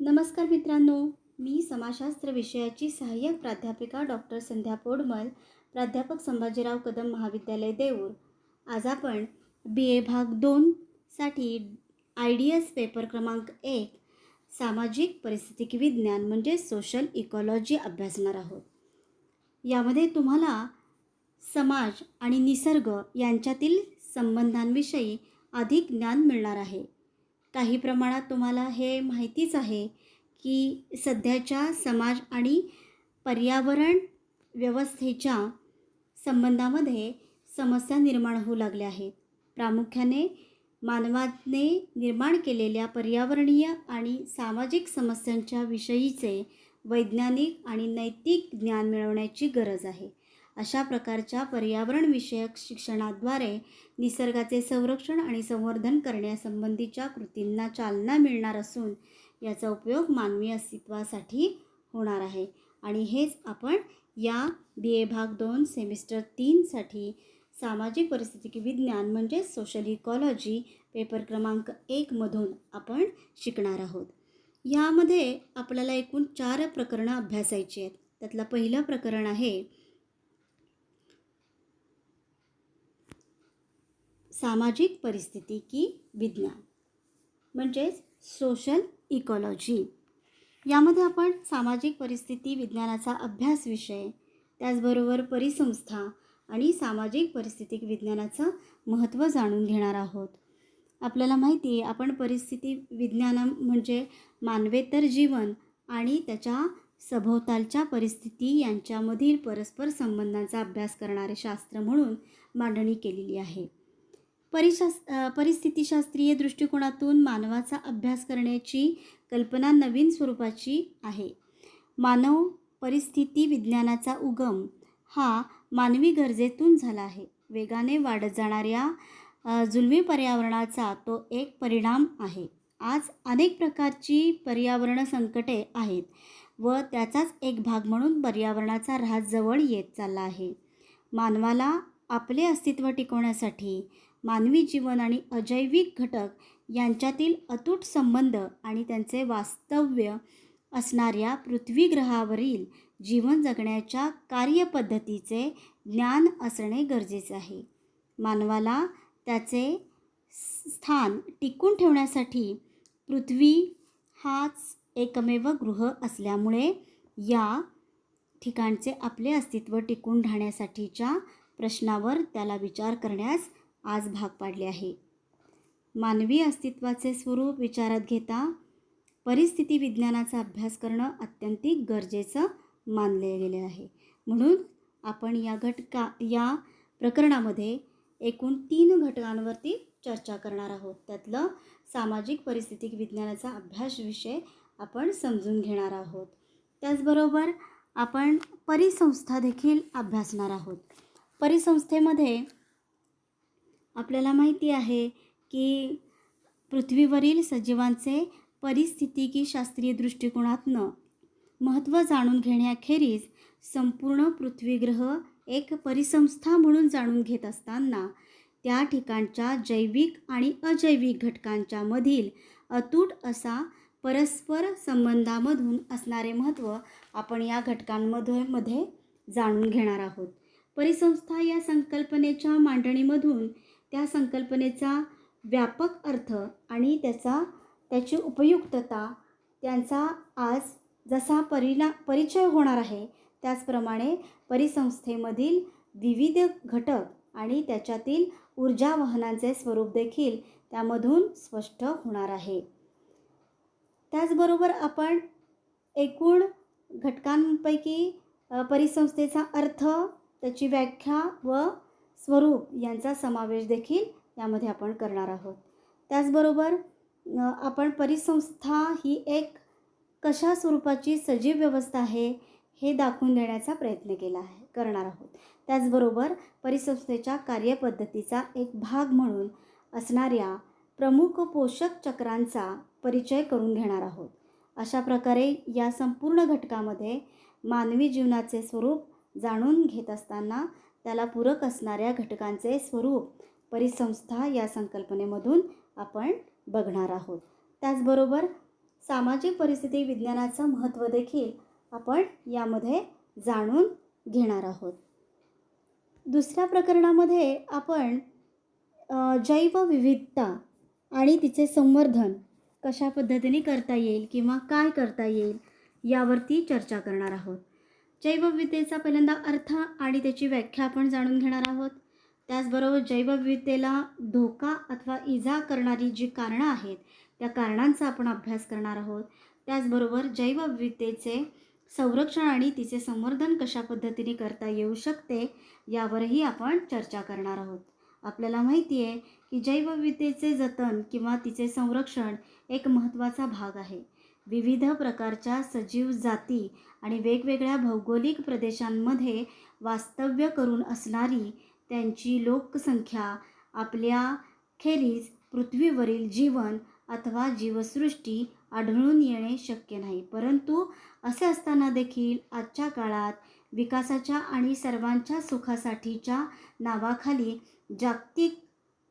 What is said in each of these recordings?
नमस्कार मित्रांनो, मी समाजशास्त्र विषयाची सहाय्यक प्राध्यापिका डॉक्टर संध्या पोडमल, प्राध्यापक संभाजीराव कदम महाविद्यालय देऊर. आज आपण BA भाग 2 साठी IDS पेपर क्रमांक 1 सामाजिक परिस्थितिक विज्ञान म्हणजे सोशल इकॉलॉजी अभ्यासणार आहोत. यामध्ये तुम्हाला समाज आणि निसर्ग यांच्यातील संबंधांविषयी अधिक ज्ञान मिळणार आहे. काही प्रमाणात तुम्हाला हे माहितीच आहे की सध्याच्या समाज आणि पर्यावरण व्यवस्थेच्या संबंधामध्ये समस्या निर्माण होऊ लागल्या आहेत. प्रामुख्याने मानवाने निर्माण केलेल्या पर्यावरणीय आणि सामाजिक समस्यांच्या विषयीचे वैज्ञानिक आणि नैतिक ज्ञान मिळवण्याची गरज आहे. अशा प्रकारच्या पर्यावरणविषयक शिक्षणाद्वारे निसर्गाचे संरक्षण आणि संवर्धन करण्यासंबंधीच्या कृतींना चालना मिळणार असून याचा उपयोग मानवी अस्तित्वासाठी होणार आहे. आणि हेच आपण या BA भाग 2 सेमिस्टर 3 साठी सामाजिक परिस्थितिक विज्ञान म्हणजे सोशल इकॉलॉजी पेपर क्रमांक 1 मधून आपण शिकणार आहोत. यामध्ये आपल्याला एकूण 4 प्रकरणं अभ्यासायची आहेत. त्यातलं पहिलं प्रकरण आहे सामाजिक परिस्थितिकी विज्ञान म्हणजेच सोशल इकॉलॉजी. यामध्ये आपण सामाजिक परिस्थिती विज्ञानाचा अभ्यास विषय, त्याचबरोबर परिसंस्था आणि सामाजिक परिस्थितिक विज्ञानाचं महत्त्व जाणून घेणार आहोत. आपल्याला माहिती आहे, आपण परिस्थिती विज्ञान म्हणजे मानवेतर जीवन आणि त्याच्या सभोवतालच्या परिस्थिती यांच्यामधील परस्पर संबंधांचा अभ्यास करणारे शास्त्र म्हणून मांडणी केलेली आहे. परिस्थितीशास्त्रीय दृष्टिकोनातून मानवाचा अभ्यास करण्याची कल्पना नवीन स्वरूपाची आहे. मानव परिस्थिती विज्ञानाचा उगम हा मानवी गरजेतून झाला आहे. वेगाने वाढत जाणाऱ्या जुलमी पर्यावरणाचा तो एक परिणाम आहे. आज अनेक प्रकारची पर्यावरण संकटे आहेत व त्याचाच एक भाग म्हणून पर्यावरणाचा ऱ्हास जवळ येत चालला आहे. मानवाला आपले अस्तित्व टिकवण्यासाठी मानवी जीवन आणि अजैविक घटक यांच्यातील अतूट संबंध आणि त्यांचे वास्तव्य असणाऱ्या पृथ्वी ग्रहावरील जीवन जगण्याच्या कार्यपद्धतीचे ज्ञान असणे गरजेचे आहे. मानवाला त्याचे स्थान टिकून ठेवण्यासाठी पृथ्वी हाच एकमेव गृह असल्यामुळे या ठिकाणचे आपले अस्तित्व टिकून राहण्यासाठीच्या प्रश्नावर त्याला विचार करण्यास आज भाग पाडले आहे. मानवी अस्तित्वाचे स्वरूप विचारात घेता परिस्थिती विज्ञानाचा अभ्यास करणं अत्यंतिक गरजेचं मानले गेले आहे. म्हणून आपण या प्रकरणामध्ये एकूण 3 घटकांवरती चर्चा करणार आहोत. त्यातलं सामाजिक परिस्थितिक विज्ञानाचा अभ्यास विषय आपण समजून घेणार आहोत. त्याचबरोबर आपण परिसंस्था देखील अभ्यासणार आहोत. परिसंस्थेमध्ये आपल्याला माहिती आहे की पृथ्वीवरील सजीवांचे परिस्थितिकी शास्त्रीय दृष्टिकोनातनं महत्त्व जाणून घेण्याखेरीज संपूर्ण पृथ्वीग्रह एक परिसंस्था म्हणून जाणून घेत असताना त्या ठिकाणच्या जैविक आणि अजैविक घटकांच्या मधील अतूट असा परस्पर संबंधामधून असणारे महत्त्व आपण या घटकांमध्ये जाणून घेणार आहोत. परिसंस्था या संकल्पनेच्या मांडणीमधून त्या संकल्पनेचा व्यापक अर्थ आणि त्याची उपयुक्तता त्यांचा आज जसा परिचय होणार आहे त्याचप्रमाणे परिसंस्थेमधील विविध घटक आणि त्याच्यातील ऊर्जा वहनांचे स्वरूप देखील त्यामधून स्पष्ट होणार आहे. त्याचबरोबर आपण एकूण घटकांपैकी परिसंस्थेचा अर्थ, त्याची व्याख्या व स्वरूप यांचा समावेश देखील यामध्ये आपण करणार आहोत. त्याचबरोबर आपण परिसंस्था ही एक कशा स्वरूपाची सजीव व्यवस्था आहे हे दाखवून देण्याचा प्रयत्न करणार आहोत. त्याचबरोबर परिसंस्थेच्या कार्यपद्धतीचा एक भाग म्हणून असणाऱ्या प्रमुख पोषक चक्रांचा परिचय करून घेणार आहोत. अशा प्रकारे या संपूर्ण घटकामध्ये मानवी जीवनाचे स्वरूप जाणून घेत असताना त्याला पूरक असणाऱ्या घटकांचे स्वरूप परिसंस्था या संकल्पनेमधून आपण बघणार आहोत. त्याचबरोबर सामाजिक परिस्थिती विज्ञानाचं महत्त्व देखील आपण यामध्ये जाणून घेणार आहोत. दुसऱ्या प्रकरणामध्ये आपण जैवविविधता आणि तिचे संवर्धन कशा पद्धतीने करता येईल किंवा काय करता येईल यावरती चर्चा करणार आहोत. जैवविविधतेचा पहिल्यांदा अर्थ आणि त्याची व्याख्या आपण जाणून घेणार आहोत. त्याचबरोबर जैवविविधतेला धोका अथवा इजा करणारी जी कारणं आहेत त्या कारणांचा आपण अभ्यास करणार आहोत. त्याचबरोबर जैवविविधतेचे संरक्षण आणि तिचे संवर्धन कशा पद्धतीने करता येऊ शकते यावरही आपण चर्चा करणार आहोत. आपल्याला माहिती आहे की जैवविविधतेचे जतन किंवा तिचे संरक्षण एक महत्त्वाचा भाग आहे. विविध प्रकारच्या सजीव जाती आणि वेगवेगळ्या भौगोलिक प्रदेशांमध्ये वास्तव्य करून असणारी त्यांची लोकसंख्या आपल्याखेरीज पृथ्वीवरील जीवन अथवा जीवसृष्टी आढळून येणे शक्य नाही. परंतु असे असताना देखील आजच्या काळात विकासाच्या आणि सर्वांच्या सुखासाठीच्या नावाखाली जागतिक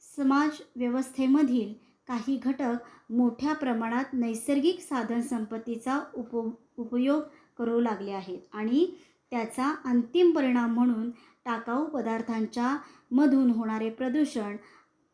समाज व्यवस्थेमधील काही घटक मोठ्या प्रमाणात नैसर्गिक साधनसंपत्तीचा उपयोग करू लागले आहेत आणि त्याचा अंतिम परिणाम म्हणून टाकाऊ पदार्थांच्या मधून होणारे प्रदूषण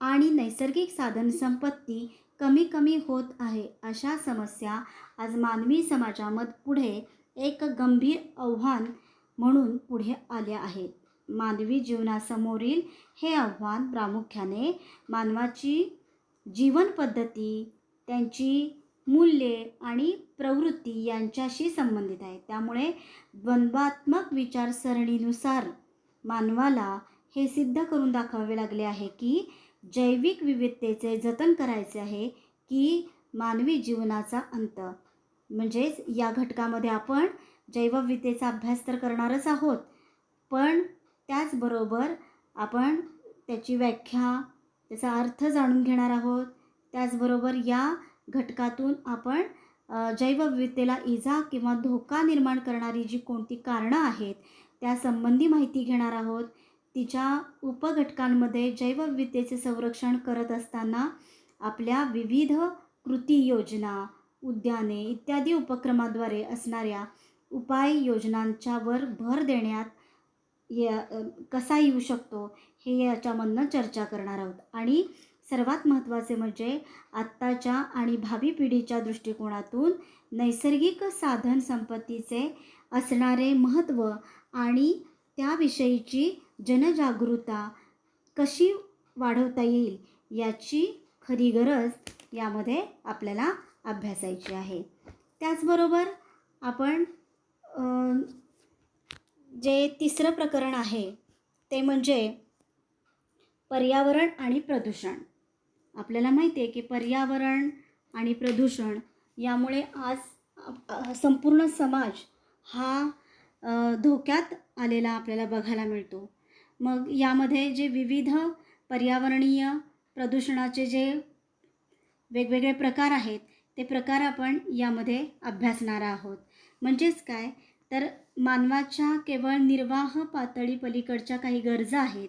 आणि नैसर्गिक साधनसंपत्ती कमी कमी होत आहे. अशा समस्या आज मानवी समाजामध्ये पुढे एक गंभीर आव्हान म्हणून पुढे आल्या आहेत. मानवी जीवनासमोरील हे आव्हान प्रामुख्याने मानवाची जीवनपद्धती, त्यांची मूल्ये आणि प्रवृत्ती यांच्याशी संबंधित आहे. त्यामुळे द्वंद्वात्मक विचारसरणीनुसार मानवाला हे सिद्ध करून दाखवावे लागले आहे की जैविक विविधतेचे जतन करायचे आहे की मानवी जीवनाचा अंत. म्हणजेच या घटकामध्ये आपण जैवविविधतेचा अभ्यास तर करणारच आहोत, पण त्याचबरोबर आपण त्याची व्याख्या, त्याचा अर्थ जाणून घेणार आहोत. त्याचबरोबर या घटकातून आपण जैवविविधतेला इजा किंवा धोका निर्माण करणारी जी कोणती कारणं आहेत त्यासंबंधी माहिती घेणार आहोत. तिच्या उपघटकांमध्ये जैवविविधतेचे संरक्षण करत असताना आपल्या विविध कृती योजना, उद्याने इत्यादी उपक्रमाद्वारे असणाऱ्या उपाययोजनांच्यावर भर देण्यात कसा येऊ शकतो हे याच्यामधनं चर्चा करणार आहोत. आणि सर्वात महत्त्वाचे म्हणजे आत्ताच्या आणि भावी पिढीच्या दृष्टिकोनातून नैसर्गिक साधन संपत्तीचे असणारे महत्त्व आणि त्याविषयीची जनजागृती कशी वाढवता येईल याची खरी गरज यामध्ये आपल्याला अभ्यासायची आहे. त्याचबरोबर आपण जे तिसरं प्रकरण आहे ते म्हणजे पर्यावरण आणि प्रदूषण. आपल्याला माहिती आहे की पर्यावरण आणि प्रदूषण यामुळे आज संपूर्ण समाज हा धोक्यात आलेला आपल्याला बघायला मिळतो. मग यामध्ये जे विविध पर्यावरणीय प्रदूषणाचे जे वेगवेगळे प्रकार आहेत ते प्रकार आपण यामध्ये अभ्यासणार आहोत. म्हणजेच काय तर मानवाच्या केवळ निर्वाह पातळी पलीकडच्या काही गरजा आहेत,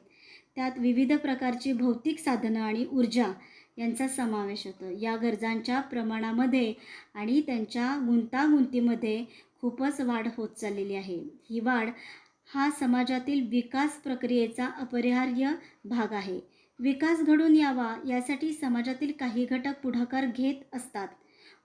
त्यात विविध प्रकारची भौतिक साधनं आणि ऊर्जा यांचा समावेश होतो. या गरजांच्या प्रमाणामध्ये आणि त्यांच्या गुंतागुंतीमध्ये खूपच वाढ होत चाललेली आहे. ही वाढ हा समाजातील विकास प्रक्रियेचा अपरिहार्य भाग आहे. विकास घडून यावा यासाठी समाजातील काही घटक पुढाकार घेत असतात.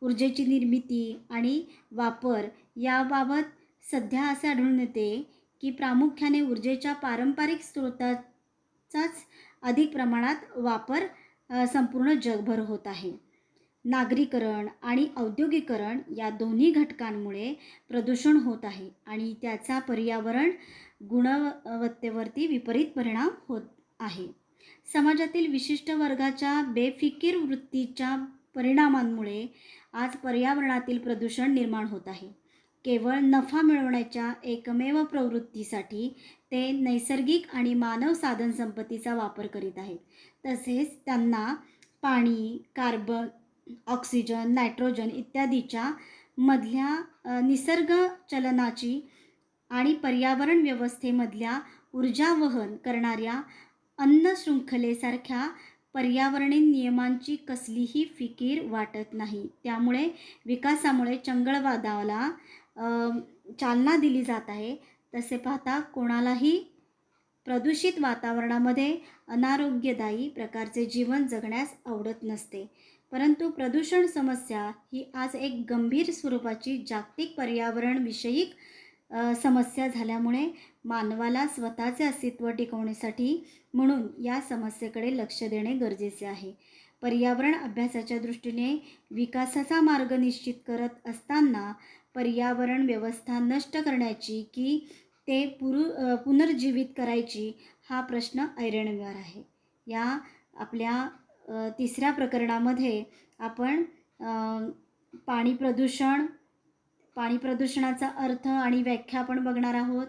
ऊर्जेची निर्मिती आणि वापर याबाबत सध्या असे आढळून येते की प्रामुख्याने ऊर्जेच्या पारंपरिक स्रोताचाच अधिक प्रमाणात वापर संपूर्ण जगभर होत आहे. नागरीकरण आणि औद्योगिकरण या दोन्ही घटकांमुळे प्रदूषण होत आहे आणि त्याचा पर्यावरण गुणवत्तेवरती विपरीत परिणाम होत आहे. समाजातील विशिष्ट वर्गाच्या बेफिकीर वृत्तीच्या परिणामांमुळे आज पर्यावरणातील प्रदूषण निर्माण होत आहे. केवळ नफा मिळवण्याच्या एकमेव प्रवृत्तीसाठी ते नैसर्गिक आणि मानव साधनसंपत्तीचा वापर करीत आहेत. तसेच त्यांना पाणी, कार्बन, ऑक्सिजन, नायट्रोजन इत्यादीच्या मधल्या निसर्ग चलनाची आणि पर्यावरण व्यवस्थेमधल्या ऊर्जा वहन करणाऱ्या अन्न शृंखलेसारख्या पर्यावरणीय नियमांची कसलीही फिकीर वाटत नाही. त्यामुळे विकासामुळे चंगळवादाला चालना दिली जात आहे. तसे पाहता कोणालाही प्रदूषित वातावरणामध्ये अनारोग्यदायी प्रकारचे जीवन जगण्यास आवडत नसते. परंतु प्रदूषण समस्या ही आज एक गंभीर स्वरूपाची जागतिक पर्यावरणविषयक समस्या झाल्यामुळे मानवाला स्वतःचे अस्तित्व टिकवण्यासाठी म्हणून या समस्येकडे लक्ष देणे गरजेचे आहे. पर्यावरण अभ्यासाच्या दृष्टीने विकासाचा मार्ग निश्चित करत असताना पर्यावरण व्यवस्था नष्ट करण्याची की ते पुनर्जीवित करायची हा प्रश्न ऐरणीवर आहे. या आपल्या तिसऱ्या प्रकरणामध्ये आपण पाणी प्रदूषणाचा अर्थ आणि व्याख्या आपण बघणार आहोत.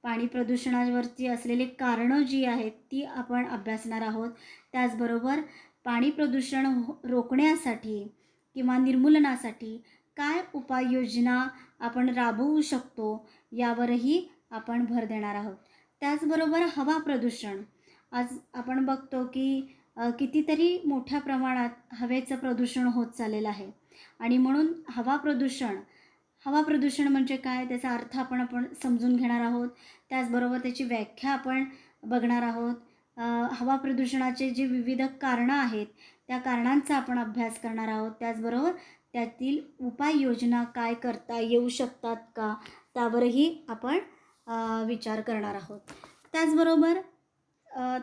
पाणी प्रदूषणावरती असलेली कारणं जी आहेत ती आपण अभ्यासणार आहोत. त्याचबरोबर पाणी प्रदूषण रोखण्यासाठी किंवा निर्मूलनासाठी काय उपाययोजना आपण राबवू शकतो यावरही आपण भर देणार आहोत. त्याचबरोबर हवा प्रदूषण, आज आपण बघतो की कितीतरी मोठ्या प्रमाणात हवेचं प्रदूषण होत चाललेलं आहे आणि म्हणून हवा प्रदूषण म्हणजे काय, त्याचा अर्थ आपण समजून घेणार आहोत. त्याचबरोबर त्याची व्याख्या आपण बघणार आहोत. हवा प्रदूषणाचे जे विविध कारणं आहेत त्या कारणांचा आपण अभ्यास करणार आहोत. त्याचबरोबर त्यातील उपाययोजना काय करता येऊ शकतात का त्यावरही आपण विचार करणार आहोत. त्याचबरोबर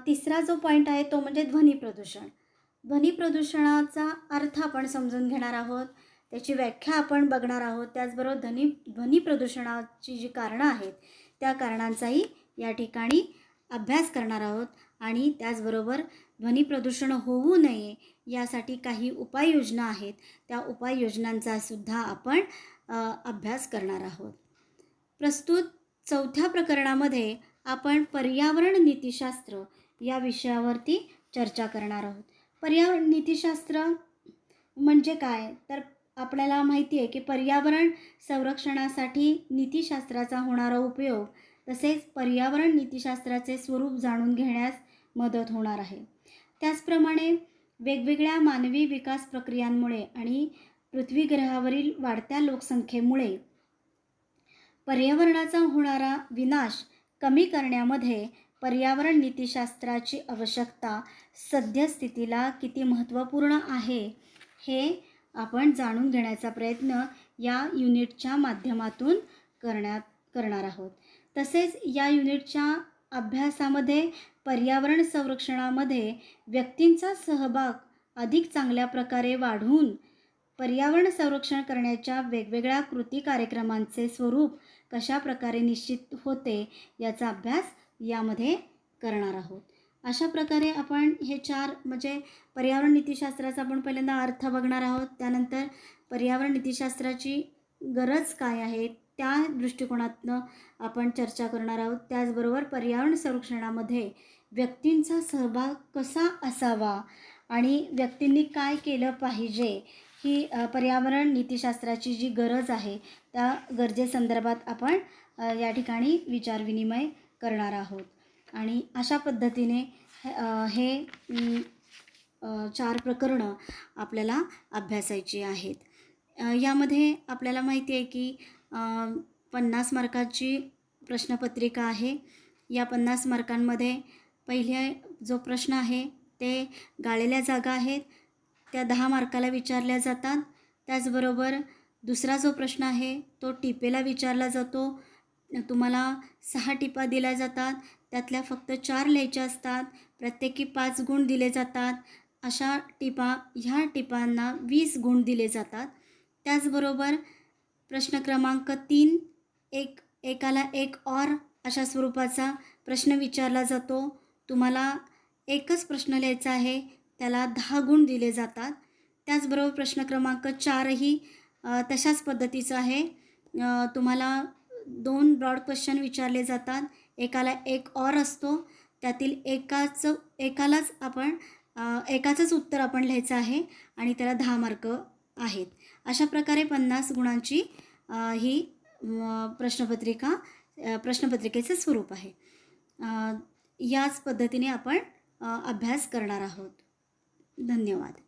तिसरा जो पॉईंट आहे तो म्हणजे ध्वनी प्रदूषणाचा अर्थ आपण समजून घेणार आहोत. त्याची व्याख्या आपण बघणार आहोत. त्याचबरोबर ध्वनी प्रदूषणाची जी कारणं आहेत त्या कारणांचाही या ठिकाणी अभ्यास करणार आहोत आणि त्याचबरोबर ध्वनी प्रदूषण होऊ नये यासाठी काही उपाययोजना आहेत त्या उपाययोजनांचा सुद्धा आपण अभ्यास करणार आहोत. प्रस्तुत चौथ्या प्रकरणामध्ये आपण पर्यावरण नीतिशास्त्र या विषयावरती चर्चा करणार आहोत. पर्यावरण नीतिशास्त्र म्हणजे काय, तर आपल्याला माहिती आहे की पर्यावरण संरक्षणासाठी नीतिशास्त्राचा होणारा उपयोग तसेच पर्यावरण नीतिशास्त्राचे स्वरूप जाणून घेण्यास मदत होणार आहे. त्याचप्रमाणे वेगवेगळ्या मानवी विकास प्रक्रियांमुळे आणि पृथ्वी ग्रहावरील वाढत्या लोकसंख्येमुळे पर्यावरणाचा होणारा विनाश कमी करण्यामध्ये पर्यावरण नीतिशास्त्राची आवश्यकता सद्यस्थितीला किती महत्त्वपूर्ण आहे हे आपण जाणून घेण्याचा प्रयत्न या युनिटच्या माध्यमातून करणार आहोत. तसेच या युनिटच्या अभ्यासामध्ये पर्यावरण संरक्षणामध्ये व्यक्तींचा सहभाग अधिक चांगल्या प्रकारे वाढवून पर्यावरण संरक्षण करण्याच्या वेगवेगळ्या कृती कार्यक्रमांचे स्वरूप कशा प्रकारे निश्चित होते याचा अभ्यास यामध्ये करणार आहोत. अशा प्रकारे आपण हे 4 म्हणजे पर्यावरण नीतिशास्त्राचा आपण पहिल्यांदा अर्थ बघणार आहोत. त्यानंतर पर्यावरण नीतिशास्त्राची गरज काय आहे त्या दृष्टिकोनातनं आपण चर्चा करणार आहोत. त्याचबरोबर पर्यावरण संरक्षणामध्ये व्यक्तींचा सहभाग कसा असावा आणि व्यक्तींनी काय केलं पाहिजे ही पर्यावरण नीतिशास्त्राची जी गरज आहे त्या गरजेसंदर्भात आपण या ठिकाणी विचारविनिमय करणार आहोत. आणि अशा पद्धतीने हे 4 प्रकरणं आपल्याला अभ्यासायची आहेत. यामध्ये आपल्याला माहिती आहे की 50 मार्काची प्रश्नपत्रिका आहे. या 50 मार्कांमध्ये पहिले जो प्रश्न आहे ते गाळलेल्या जागा आहेत त्या 10 मार्काला विचारल्या जातात. त्याचबरोबर दुसरा जो प्रश्न आहे तो टिपेला विचारला जातो. तुम्हाला 6 टिपा दिल्या जातात. त्यातल्या फक्त 4 लिहायच्या असतात. प्रत्येकी 5 गुण दिले जातात. अशा ह्या टिपांना 20 गुण दिले जातात. त्याचबरोबर प्रश्न क्रमांक 3 एकाला एक और अशा स्वरूपाचा प्रश्न विचारला जातो. तुम्हाला एकच प्रश्न लिहायचा आहे त्याला 10 गुण दिले जातात. त्याचबरोबर प्रश्न क्रमांक 4ही तशाच पद्धतीचं आहे. तुम्हाला 2 ब्रॉड क्वेश्चन विचारले जातात. एकाला एक और असतो. त्यातील एकाचंच उत्तर आपण लिहायचं आहे आणि त्याला 10 मार्क आहेत. अशा प्रकारे 50 गुणांची ही प्रश्नपत्रिकेचं स्वरूप आहे. याच पद्धतीने आपण अभ्यास करणार आहोत. धन्यवाद.